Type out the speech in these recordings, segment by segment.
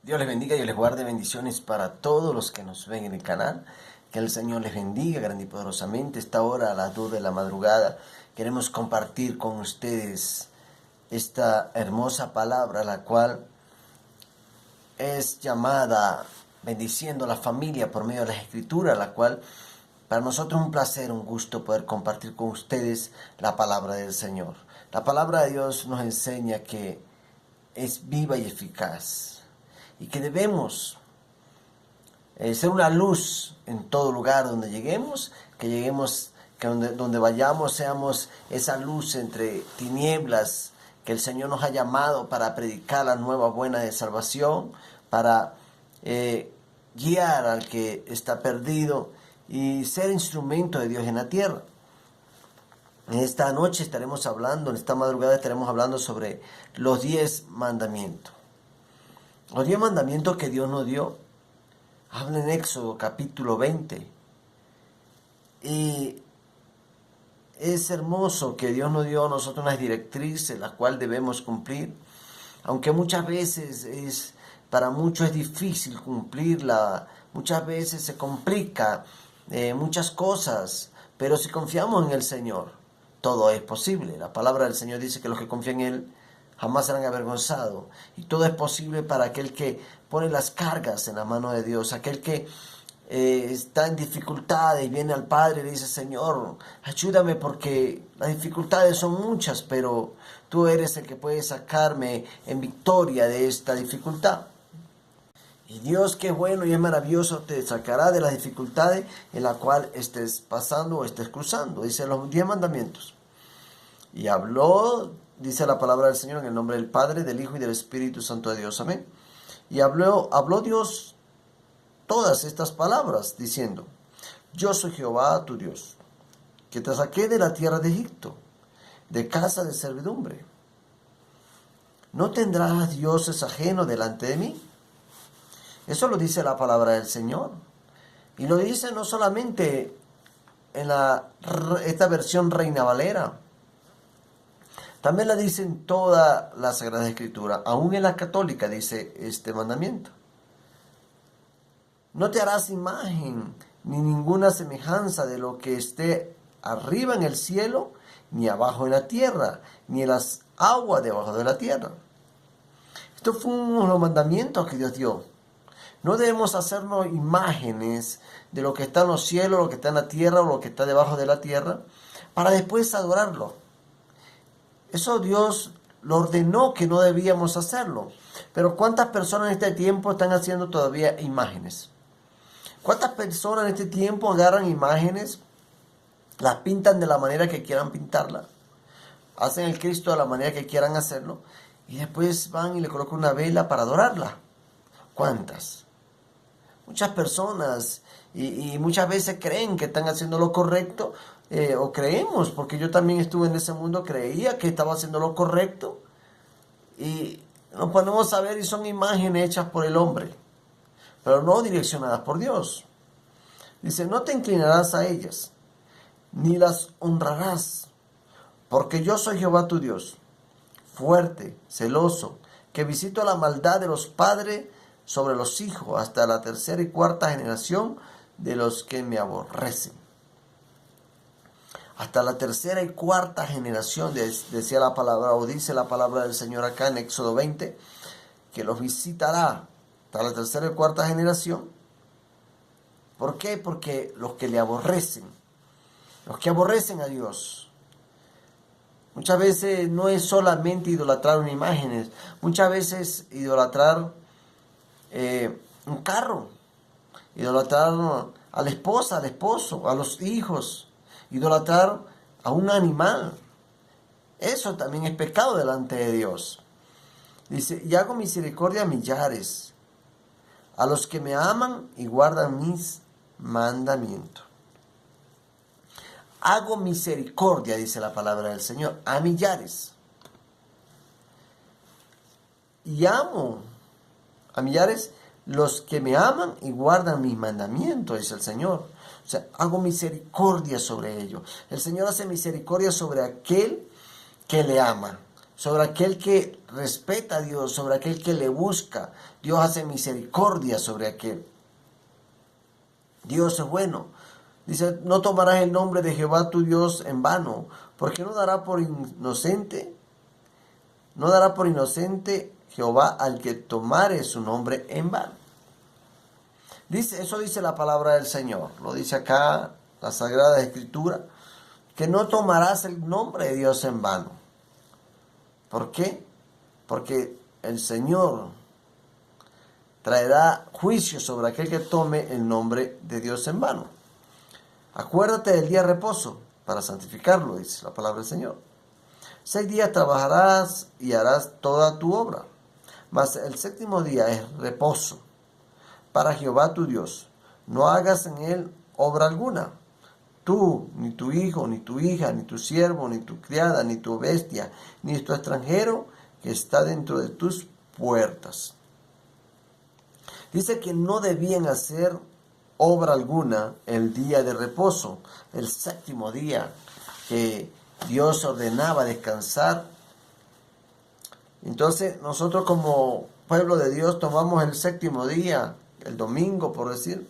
Dios les bendiga y les guarde bendiciones para todos los que nos ven en el canal. Que el Señor les bendiga grande y poderosamente. Esta hora a las 2 de la madrugada queremos compartir con ustedes esta hermosa palabra, la cual es llamada bendiciendo a la familia por medio de la Escritura, la cual para nosotros es un placer, un gusto poder compartir con ustedes la palabra del Señor. La palabra de Dios nos enseña que es viva y eficaz y que debemos ser una luz en todo lugar donde lleguemos, que donde vayamos seamos esa luz entre tinieblas que el Señor nos ha llamado para predicar la nueva buena de salvación, para guiar al que está perdido y ser instrumento de Dios en la tierra. En esta noche estaremos hablando, en esta madrugada estaremos hablando sobre los 10 mandamientos. Los 10 mandamientos que Dios nos dio, habla en Éxodo capítulo 20. Y es hermoso que Dios nos dio a nosotros unas directrices, las cuales debemos cumplir. Aunque muchas veces para muchos es difícil cumplirla, muchas veces se complica muchas cosas, pero si confiamos en el Señor, todo es posible. La palabra del Señor dice que los que confían en Él jamás serán avergonzados. Y todo es posible para aquel que pone las cargas en la mano de Dios, aquel que está en dificultades y viene al Padre y le dice: Señor, ayúdame porque las dificultades son muchas, pero tú eres el que puede sacarme en victoria de esta dificultad. Y Dios, que es bueno y es maravilloso, te sacará de las dificultades en la cual estés pasando o estés cruzando. Dice los 10 mandamientos. Y habló, dice la palabra del Señor, en el nombre del Padre, del Hijo y del Espíritu Santo de Dios. Amén. Y habló Dios todas estas palabras, diciendo: Yo soy Jehová tu Dios, que te saqué de la tierra de Egipto, de casa de servidumbre. No tendrás dioses ajenos delante de mí. Eso lo dice la palabra del Señor. Y lo dice no solamente en esta versión Reina Valera, también la dice en toda la Sagrada Escritura. Aún en la católica dice este mandamiento: no te harás imagen ni ninguna semejanza de lo que esté arriba en el cielo, ni abajo en la tierra, ni en las aguas debajo de la tierra. Estos fueron los mandamientos que Dios dio. No debemos hacernos imágenes de lo que está en los cielos, lo que está en la tierra o lo que está debajo de la tierra, para después adorarlo. Eso Dios lo ordenó, que no debíamos hacerlo. Pero ¿cuántas personas en este tiempo están haciendo todavía imágenes? ¿Cuántas personas en este tiempo agarran imágenes, las pintan de la manera que quieran pintarla, hacen el Cristo de la manera que quieran hacerlo, y después van y le colocan una vela para adorarla? ¿Cuántas? Muchas personas, y muchas veces creen que están haciendo lo correcto, o creemos, porque yo también estuve en ese mundo, creía que estaba haciendo lo correcto, y nos ponemos a ver y son imágenes hechas por el hombre, pero no direccionadas por Dios. Dice: no te inclinarás a ellas, ni las honrarás, porque yo soy Jehová tu Dios, fuerte, celoso, que visito la maldad de los padres sobre los hijos, hasta la tercera y cuarta generación de los que me aborrecen. Hasta la tercera y cuarta generación, decía la palabra, o dice la palabra del Señor acá en Éxodo 20, que los visitará hasta la tercera y cuarta generación. ¿Por qué? Porque los que le aborrecen, los que aborrecen a Dios. Muchas veces no es solamente idolatrar una imagen, muchas veces idolatrar un carro, idolatrar a la esposa, al esposo, a los hijos, idolatrar a un animal. Eso también es pecado delante de Dios. Dice: y hago misericordia a millares, a los que me aman y guardan mis mandamientos. Hago misericordia, dice la palabra del Señor, a millares. Y amo a millares los que me aman y guardan mis mandamientos, dice el Señor. O sea, hago misericordia sobre ellos. El Señor hace misericordia sobre aquel que le ama. sobre aquel que respeta a Dios, sobre aquel que le busca. Dios hace misericordia sobre aquel. Dios es bueno. Dice, no tomarás el nombre de Jehová tu Dios en vano, porque no dará por inocente Jehová al que tomare su nombre en vano. Eso dice la palabra del Señor, lo dice acá la Sagrada Escritura, que no tomarás el nombre de Dios en vano. ¿Por qué? Porque el Señor traerá juicio sobre aquel que tome el nombre de Dios en vano. Acuérdate del día de reposo para santificarlo, dice la palabra del Señor. 6 días trabajarás y harás toda tu obra, mas el séptimo día es reposo para Jehová tu Dios. No hagas en él obra alguna. Tú, ni tu hijo, ni tu hija, ni tu siervo, ni tu criada, ni tu bestia, ni tu extranjero que está dentro de tus puertas. Dice que no debían hacer obra alguna el día de reposo, el séptimo día que Dios ordenaba descansar. Entonces nosotros como pueblo de Dios tomamos el séptimo día, el domingo por decir,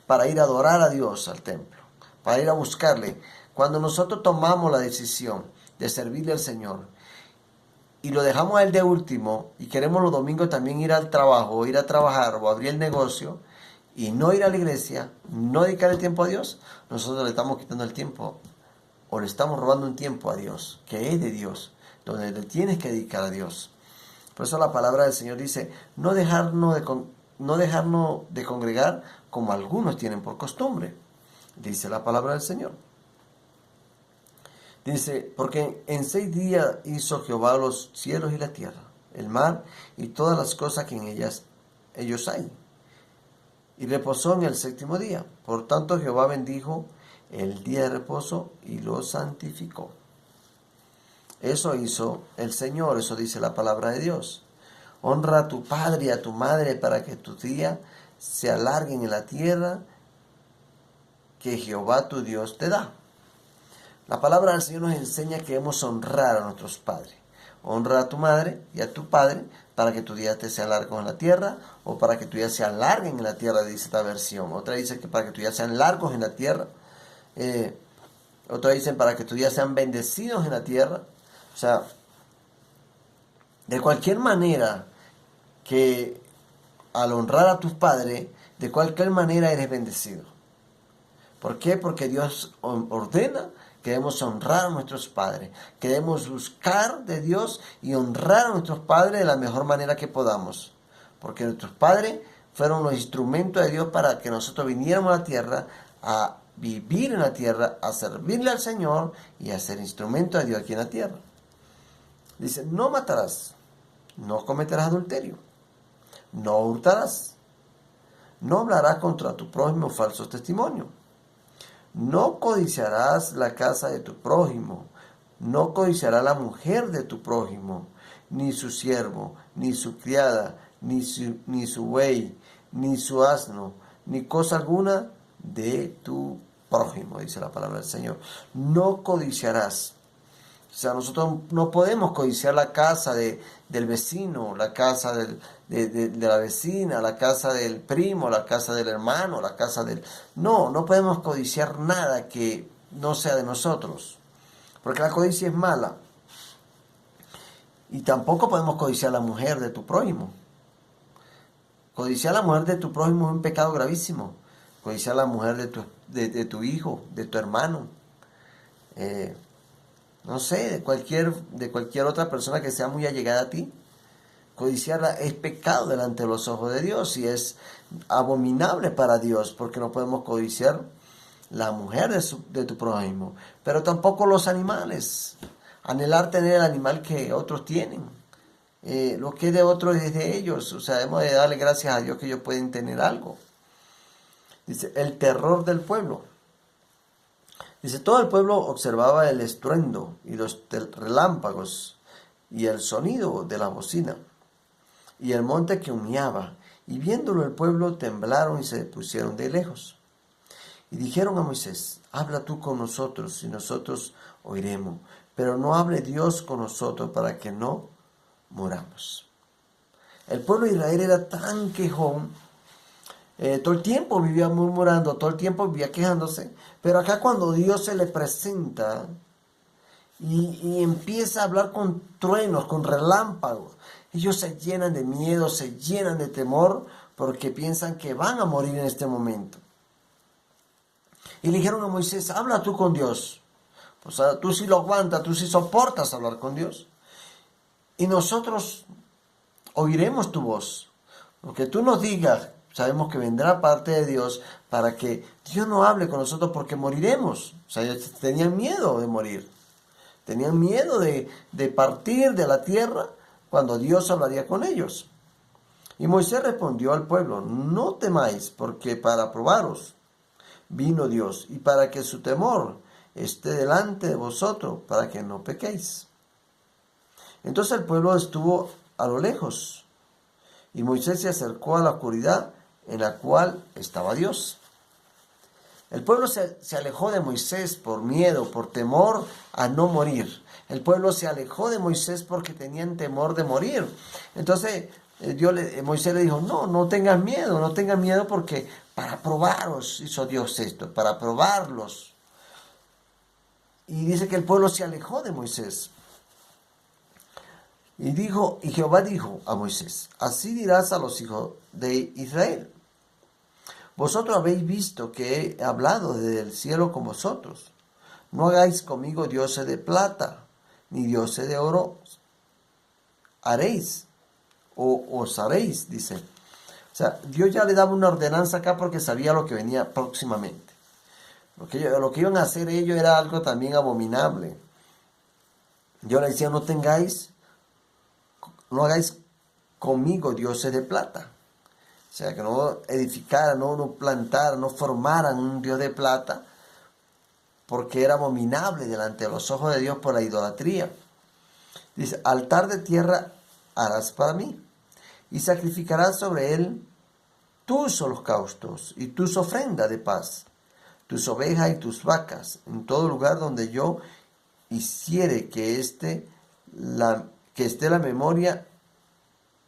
para ir a adorar a Dios al templo, para ir a buscarle. Cuando nosotros tomamos la decisión de servirle al Señor y lo dejamos a él de último y queremos los domingos también ir al trabajo, ir a trabajar o abrir el negocio y no ir a la iglesia, no dedicar el tiempo a Dios, nosotros le estamos quitando el tiempo o le estamos robando un tiempo a Dios, que es de Dios, donde le tienes que dedicar a Dios. Por eso la palabra del Señor dice, no dejarnos de congregar como algunos tienen por costumbre, dice la palabra del Señor. Dice, porque en 6 días hizo Jehová los cielos y la tierra, el mar y todas las cosas que en ellos hay. Y reposó en el séptimo día. Por tanto Jehová bendijo el día de reposo y lo santificó. Eso hizo el Señor, eso dice la palabra de Dios. Honra a tu padre y a tu madre para que tus días se alarguen en la tierra que Jehová tu Dios te da. La palabra del Señor nos enseña que debemos honrar a nuestros padres. Honra a tu madre y a tu padre para que tus días te sean largos en la tierra, o para que tus días sean largos en la tierra, dice esta versión. Otra dice que para que tus días sean largos en la tierra. Otra dicen para que tus días sean bendecidos en la tierra. O sea, de cualquier manera que al honrar a tus padres, de cualquier manera eres bendecido. ¿Por qué? Porque Dios ordena que debemos honrar a nuestros padres, que debemos buscar de Dios y honrar a nuestros padres de la mejor manera que podamos. Porque nuestros padres fueron los instrumentos de Dios para que nosotros viniéramos a la tierra a vivir en la tierra, a servirle al Señor y a ser instrumento de Dios aquí en la tierra. Dice, no matarás, no cometerás adulterio, no hurtarás, no hablarás contra tu prójimo falso testimonio, no codiciarás la casa de tu prójimo, no codiciarás la mujer de tu prójimo, ni su siervo, ni su criada, ni su buey, ni su asno, ni cosa alguna de tu prójimo, dice la palabra del Señor. No codiciarás. O sea, nosotros no podemos codiciar la casa del vecino, la casa de la vecina, la casa del primo, la casa del hermano, la casa del... No podemos codiciar nada que no sea de nosotros, porque la codicia es mala. Y tampoco podemos codiciar la mujer de tu prójimo. Codiciar la mujer de tu prójimo es un pecado gravísimo. Codiciar la mujer de tu hijo, de tu hermano. No sé, de cualquier otra persona que sea muy allegada a ti. Codiciarla es pecado delante de los ojos de Dios y es abominable para Dios, porque no podemos codiciar la mujer de tu prójimo, pero tampoco los animales. Anhelar tener el animal que otros tienen. Lo que es de otros es de ellos. O sea, debemos de darle gracias a Dios que ellos pueden tener algo. Dice, el terror del pueblo. Dice, todo el pueblo observaba el estruendo y los relámpagos y el sonido de la bocina y el monte que humeaba. Y viéndolo el pueblo temblaron y se pusieron de lejos. Y dijeron a Moisés, habla tú con nosotros y nosotros oiremos. pero no hable Dios con nosotros para que no muramos. El pueblo de Israel era tan quejón, todo el tiempo vivía murmurando, todo el tiempo vivía quejándose, pero acá cuando Dios se le presenta y empieza a hablar con truenos, con relámpagos, ellos se llenan de miedo, se llenan de temor, porque piensan que van a morir en este momento. Y le dijeron a Moisés, habla tú con Dios. O sea, tú sí lo aguantas, tú sí soportas hablar con Dios. Y nosotros oiremos tu voz. Lo que tú nos digas, sabemos que vendrá parte de Dios para que Dios no hable con nosotros porque moriremos. O sea, ellos tenían miedo de morir. Tenían miedo de partir de la tierra cuando Dios hablaría con ellos. Y Moisés respondió al pueblo, no temáis, porque para probaros vino Dios, y para que su temor esté delante de vosotros, para que no pequéis. Entonces el pueblo estuvo a lo lejos, y Moisés se acercó a la oscuridad en la cual estaba Dios. El pueblo se alejó de Moisés por miedo, por temor a no morir. El pueblo se alejó de Moisés porque tenían temor de morir. Entonces Moisés le dijo, no tengas miedo porque para probaros hizo Dios esto, para probarlos. Y dice que el pueblo se alejó de Moisés. Y Jehová dijo a Moisés, así dirás a los hijos de Israel. Vosotros habéis visto que he hablado desde el cielo con vosotros. No hagáis conmigo dioses de plata, ni dioses de oro haréis, o os haréis, dice. O sea, Dios ya le daba una ordenanza acá porque sabía lo que venía próximamente. Lo que iban a hacer ellos era algo también abominable. Dios le decía, no hagáis conmigo dioses de plata. O sea, que no edificaran, no plantaran, no formaran un dios de plata, porque era abominable delante de los ojos de Dios por la idolatría. Dice, altar de tierra harás para mí, y sacrificarás sobre él tus holocaustos y tus ofrendas de paz, tus ovejas y tus vacas, en todo lugar donde yo hiciere que esté la memoria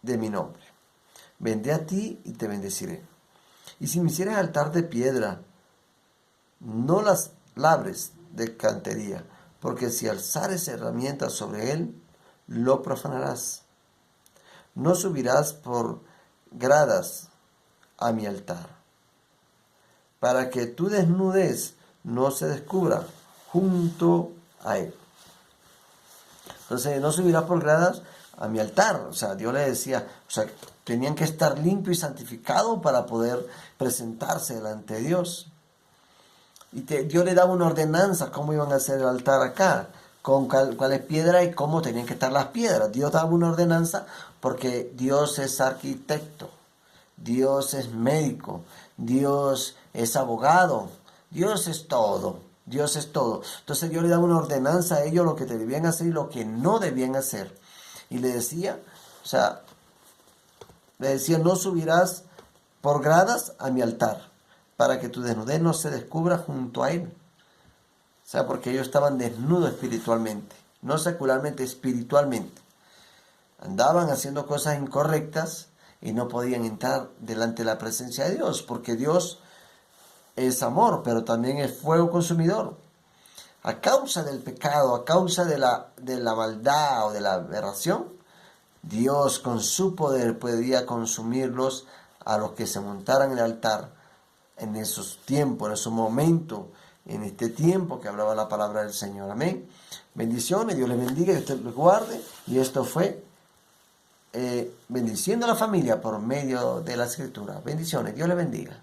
de mi nombre. Vendré a ti y te bendeciré. Y si me hicieres altar de piedra, no las labres de cantería, porque si alzares herramientas sobre él, lo profanarás. No subirás por gradas a mi altar, para que tu desnudez no se descubra junto a él. Entonces, no subirás por gradas a mi altar. O sea, Dios le decía, tenían que estar limpios y santificados para poder presentarse delante de Dios. Y Dios le daba una ordenanza cómo iban a hacer el altar acá, con cuáles piedras y cómo tenían que estar las piedras. Dios daba una ordenanza porque Dios es arquitecto, Dios es médico, Dios es abogado, Dios es todo. Dios es todo. Entonces Dios le daba una ordenanza a ellos lo que debían hacer y lo que no debían hacer. Y le decía, no subirás por gradas a mi altar, para que tu desnudez no se descubra junto a él. O sea, porque ellos estaban desnudos espiritualmente, no secularmente, espiritualmente. Andaban haciendo cosas incorrectas y no podían entrar delante de la presencia de Dios, porque Dios es amor, pero también es fuego consumidor. A causa del pecado, a causa de la maldad o de la aberración, Dios con su poder podía consumirlos a los que se montaran en el altar en esos tiempos, en esos momentos, en este tiempo que hablaba la palabra del Señor. Amén. Bendiciones, Dios les bendiga, que usted los guarde. Y esto fue bendiciendo a la familia por medio de la Escritura. Bendiciones, Dios les bendiga.